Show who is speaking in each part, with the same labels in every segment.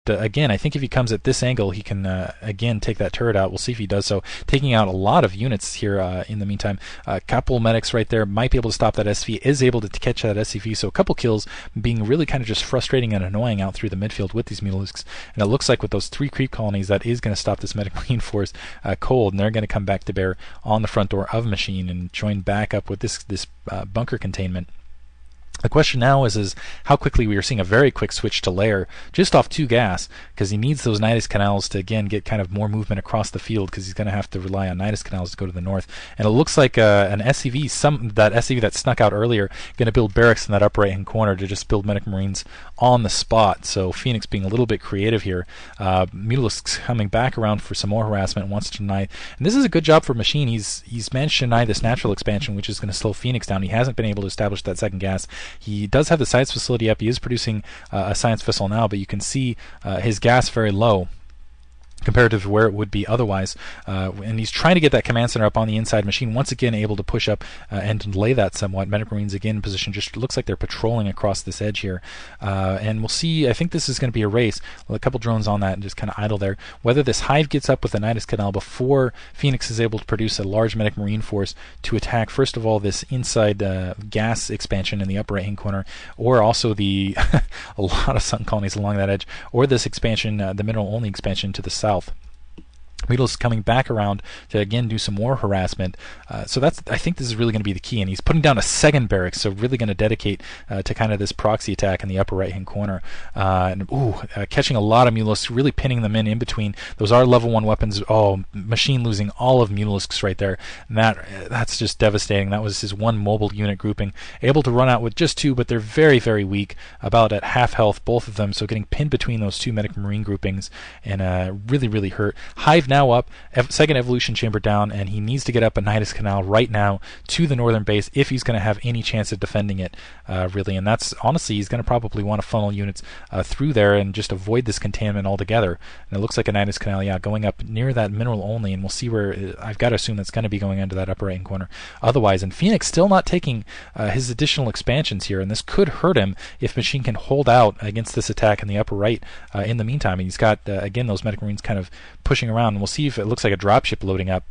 Speaker 1: again, I think if he comes at this angle, he can again take that turret out. We'll see if he does so. Taking out a lot of units here in the meantime. A couple medics right there might be able to stop that SV. Is able to catch that SCV. So a couple kills, being really kind of just frustrating and annoying out through the midfield with these Mutalisks. And it looks like with those 3 creep colonies, that is going to stop this Medic Marine force cold, and they're going to come back to bear on the front door of Machine and join back up with this bunker containment. The question now is how quickly we are seeing a very quick switch to Lair just off 2 gas, because he needs those Nidus Canals to again get kind of more movement across the field, because he's going to have to rely on Nidus Canals to go to the north. And it looks like an SCV, that SCV that snuck out earlier, going to build barracks in that upper right hand corner to just build Medic Marines on the spot. So Phoenix being a little bit creative here. Mutalisks coming back around for some more harassment, wants to deny. And this is a good job for Machine. He's managed to deny this natural expansion, which is going to slow Phoenix down. He hasn't been able to establish that second gas. He does have the science facility up. He is producing a science vessel now, but you can see his gas very low comparative to where it would be otherwise, and he's trying to get that command center up on the inside. Machine once again able to push up and delay that somewhat. Medic Marines again in position, just looks like they're patrolling across this edge here, and we'll see. I think this is going to be a race. A couple drones on that and just kind of idle there. Whether this hive gets up with the Nidus Canal before Phoenix is able to produce a large Medic Marine force to attack first of all this inside gas expansion in the upper right hand corner, or also the a lot of sun colonies along that edge, or this expansion, the mineral only expansion to the south. Mutalisks coming back around to again do some more harassment. So I think this is really going to be the key, and he's putting down a second barracks, so really going to dedicate to kind of this proxy attack in the upper right hand corner. Catching a lot of Mutalisks, really pinning them in between. Those are level 1 weapons. Oh, Machine losing all of Mutalisks right there, and that's just devastating. That was his 1 mobile unit grouping, able to run out with just 2, but they're very, very weak, about at half health, both of them, so getting pinned between those 2 Medic Marine groupings, and really, really hurt. Hive now up, second evolution chamber down, and he needs to get up a Nidus Canal right now to the northern base if he's going to have any chance of defending it, really. And that's honestly, he's going to probably want to funnel units through there and just avoid this containment altogether. And it looks like a Nidus Canal, yeah, going up near that mineral only, and we'll see where. I've got to assume that's going to be going into that upper right hand corner. Otherwise, and Phoenix still not taking his additional expansions here, and this could hurt him if Machine can hold out against this attack in the upper right. In the meantime, and he's got again those Medic Marines kind of pushing around. We'll see if it looks like a dropship loading up.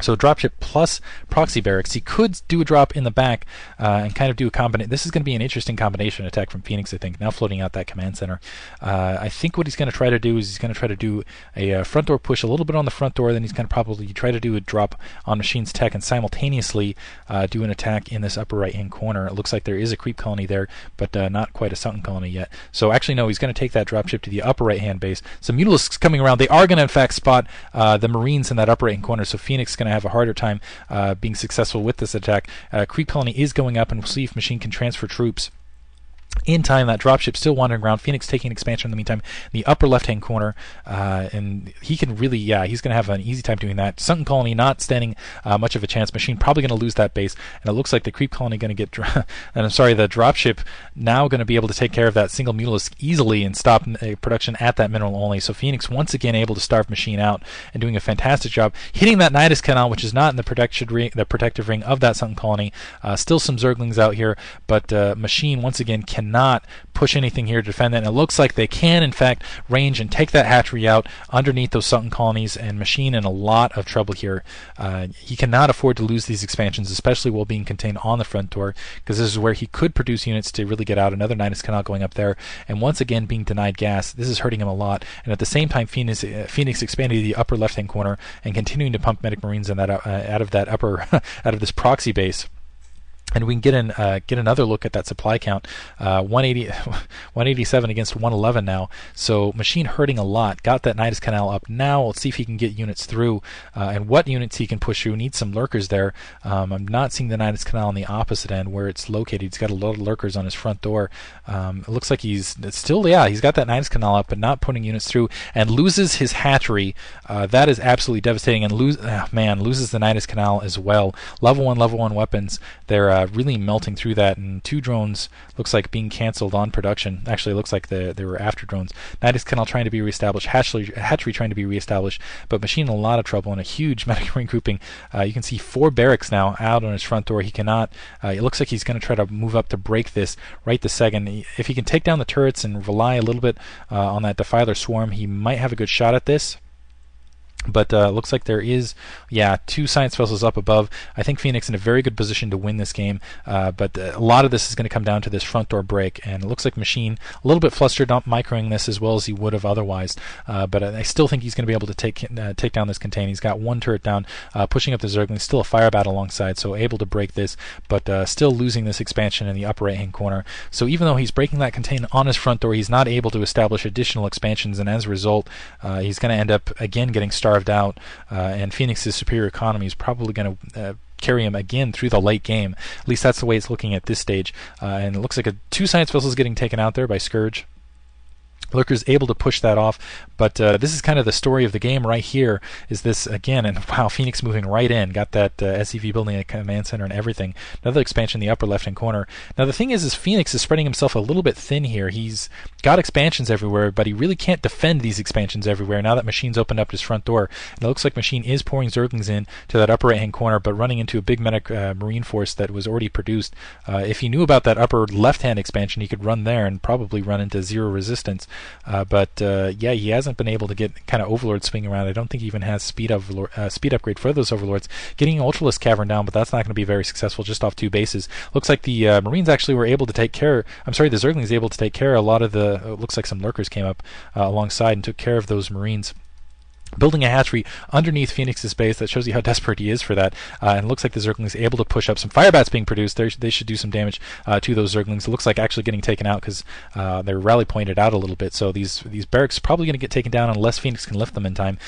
Speaker 1: So dropship plus proxy barracks. He could do a drop in the back and kind of do a combination. This is going to be an interesting combination attack from Phoenix, I think. Now floating out that command center. I think what he's going to try to do is he's going to try to do a front door push a little bit on the front door. Then he's going to probably try to do a drop on Machine's tech and simultaneously do an attack in this upper right hand corner. It looks like there is a creep colony there, but not quite a sunken colony yet. So actually no, he's going to take that dropship to the upper right hand base. Some Mutalisks coming around. They are going to in fact spot the Marines in that upper right hand corner. So Phoenix is going to have a harder time being successful with this attack. Creep colony is going up, and we'll see if Machine can transfer troops in time. That dropship still wandering around. Phoenix taking expansion in the meantime in the upper left hand corner, and he can really, he's going to have an easy time doing that. Sunken colony not standing much of a chance. Machine probably going to lose that base, and it looks like the creep colony going to get the dropship now going to be able to take care of that single Mutalisk easily and stop production at that mineral only. So Phoenix once again able to starve Machine out and doing a fantastic job hitting that Nidus Canal, which is not in the protective ring of that sunken colony. Still some Zerglings out here, but Machine once again cannot push anything here to defend that. And it looks like they can in fact range and take that hatchery out underneath those sunken colonies, and Machine in a lot of trouble here. He cannot afford to lose these expansions, especially while being contained on the front door, because this is where he could produce units to really get out. Another Nidus Canal going up there, and once again being denied gas. This is hurting him a lot, and at the same time Phoenix expanding to the upper left hand corner and continuing to pump Medic Marines in that out of that upper out of this proxy base. And we can get another look at that supply count. 187 against 111 now. So Machine hurting a lot. Got that Nidus Canal up. Now let's see if he can get units through and what units he can push through. Needs some lurkers there. I'm not seeing the Nidus Canal on the opposite end where it's located. He's got a lot of lurkers on his front door. It looks like he's got that Nidus Canal up, but not putting units through, and loses his hatchery. That is absolutely devastating, and loses the Nidus Canal as well. Level 1 weapons. They're really melting through that, and 2 drones looks like being cancelled on production. Actually, it looks like they were after drones. Nidus Kennel trying to be reestablished, Hatchery trying to be reestablished, but Machine in a lot of trouble in a huge medic regrouping. You can see 4 barracks now out on his front door. He cannot, it looks like he's going to try to move up to break this right this second. If he can take down the turrets and rely a little bit on that Defiler swarm, he might have a good shot at this. But looks like there is, 2 science vessels up above. I think Phoenix in a very good position to win this game, but a lot of this is going to come down to this front door break, and it looks like Machine a little bit flustered, not microing this as well as he would have otherwise. But I still think he's going to be able to take down this contain. He's got 1 turret down, pushing up the Zerglings, still a fire bat alongside, so able to break this, but still losing this expansion in the upper right-hand corner. So even though he's breaking that contain on his front door, he's not able to establish additional expansions, and as a result, he's going to end up again getting starved out, and Phoenix's superior economy is probably going to carry him again through the late game. At least that's the way it's looking at this stage. And it looks like 2 science vessels getting taken out there by Scourge. Lurker's able to push that off, but this is kind of the story of the game right here, is this again, and wow, Phoenix moving right in, got that SCV building a command center and everything. Another expansion in the upper left-hand corner. Now the thing is Phoenix is spreading himself a little bit thin here. He's got expansions everywhere, but he really can't defend these expansions everywhere now that Machine's opened up his front door. And it looks like Machine is pouring Zerglings in to that upper right-hand corner, but running into a big medic marine force that was already produced. If he knew about that upper left-hand expansion, he could run there and probably run into 0 resistance. But he hasn't been able to get kind of Overlord swinging around. I don't think he even has speed upgrade for those Overlords. Getting an Ultralisk Cavern down, but that's not going to be very successful just off 2 bases. Looks like the Marines actually were able to take care, the Zerglings able to take care of a lot of the, looks like some Lurkers came up alongside and took care of those Marines. Building a hatchery underneath Phoenix's base. That shows you how desperate he is for that. And it looks like the Zerglings able to push up. Some Firebats being produced. They should do some damage to those Zerglings. It looks like actually getting taken out because they're rally pointed out a little bit. So these barracks probably going to get taken down unless Phoenix can lift them in time.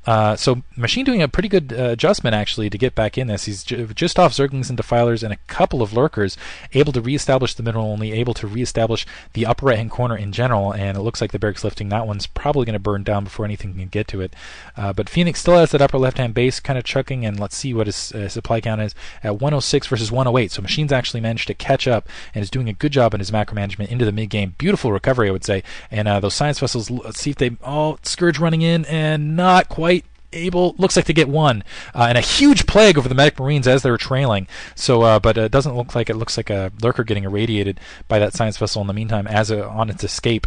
Speaker 1: So Machine doing a pretty good adjustment actually to get back in this. He's just off Zerglings and Defilers and a couple of Lurkers, able to reestablish the middle only, able to reestablish the upper right hand corner in general, and it looks like the barracks lifting. That one's probably going to burn down before anything can get to it. But Phoenix still has that upper left hand base kind of chucking, and let's see what his supply count is at 106 versus 108. So Machine's actually managed to catch up and is doing a good job in his macro management into the mid game. Beautiful recovery, I would say. And those science vessels, let's see if they Scourge running in and not quite able, looks like to get 1, and a huge plague over the medic marines as they're trailing. So but it doesn't look like, it looks like a Lurker getting irradiated by that science vessel in the meantime as on its escape.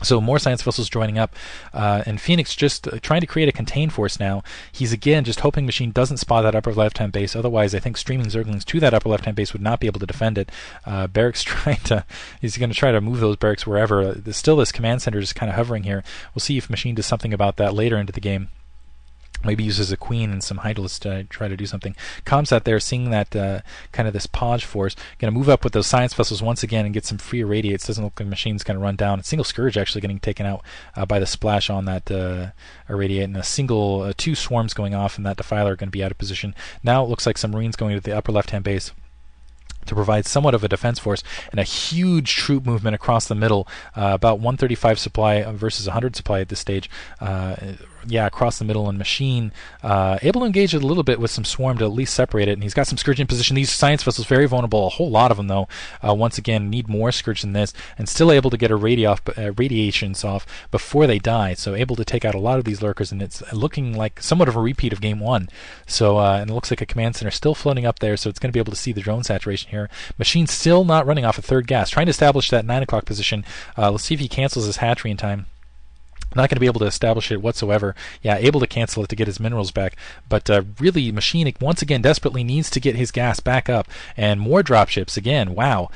Speaker 1: So more science vessels joining up, and Phoenix just trying to create a contain force now. He's again just hoping Machine doesn't spot that upper left-hand base. Otherwise, I think streaming Zerglings to that upper left-hand base would not be able to defend it. Barracks he's going to try to move those barracks wherever. There's still this command center just kind of hovering here. We'll see if Machine does something about that later into the game. Maybe uses a queen and some Hydralisks to try to do something. Comsat there, seeing that kind of this Podge force, going to move up with those science vessels once again and get some free irradiates. Doesn't look like Machine's going to run down. A single Scourge actually getting taken out by the splash on that irradiate, and a single 2 swarms going off, and that Defiler are going to be out of position. Now it looks like some Marines going to the upper left-hand base to provide somewhat of a defense force, and a huge troop movement across the middle, about 135 supply versus 100 supply at this stage. Across the middle, and Machine able to engage it a little bit with some swarm to at least separate it, and he's got some Scourge in position. These science vessels very vulnerable, a whole lot of them though. Once again, need more Scourge than this, and still able to get radiations off before they die, so able to take out a lot of these Lurkers, and it's looking like somewhat of a repeat of game 1. So and it looks like a command center still floating up there, so it's going to be able to see the drone saturation here. Machine still not running off a 3rd gas, trying to establish that 9 o'clock position. Let's see if he cancels his hatchery in time. Not going to be able to establish it whatsoever. Yeah, able to cancel it to get his minerals back, but really Machine once again desperately needs to get his gas back up, and more dropships again. Wow,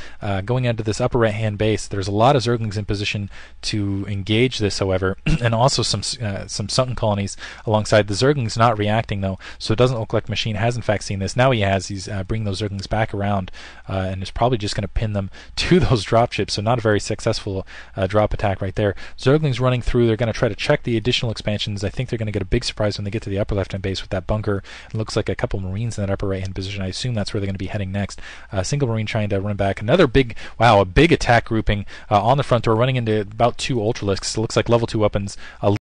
Speaker 1: going into this upper right-hand base. There's a lot of Zerglings in position to engage this, however, and also some sunken colonies alongside. The Zerglings not reacting though, so it doesn't look like Machine has in fact seen this. Now he has. He's bringing those Zerglings back around, and is probably just going to pin them to those dropships. So not a very successful drop attack right there. Zerglings running through. They're going to try to check the additional expansions. I think they're going to get a big surprise when they get to the upper left-hand base with that bunker. It looks like a couple Marines in that upper right-hand position. I assume that's where they're going to be heading next. Single Marine trying to run back. Another big, a big attack grouping on the front door, running into about 2 Ultralisks. It looks like level 2 weapons.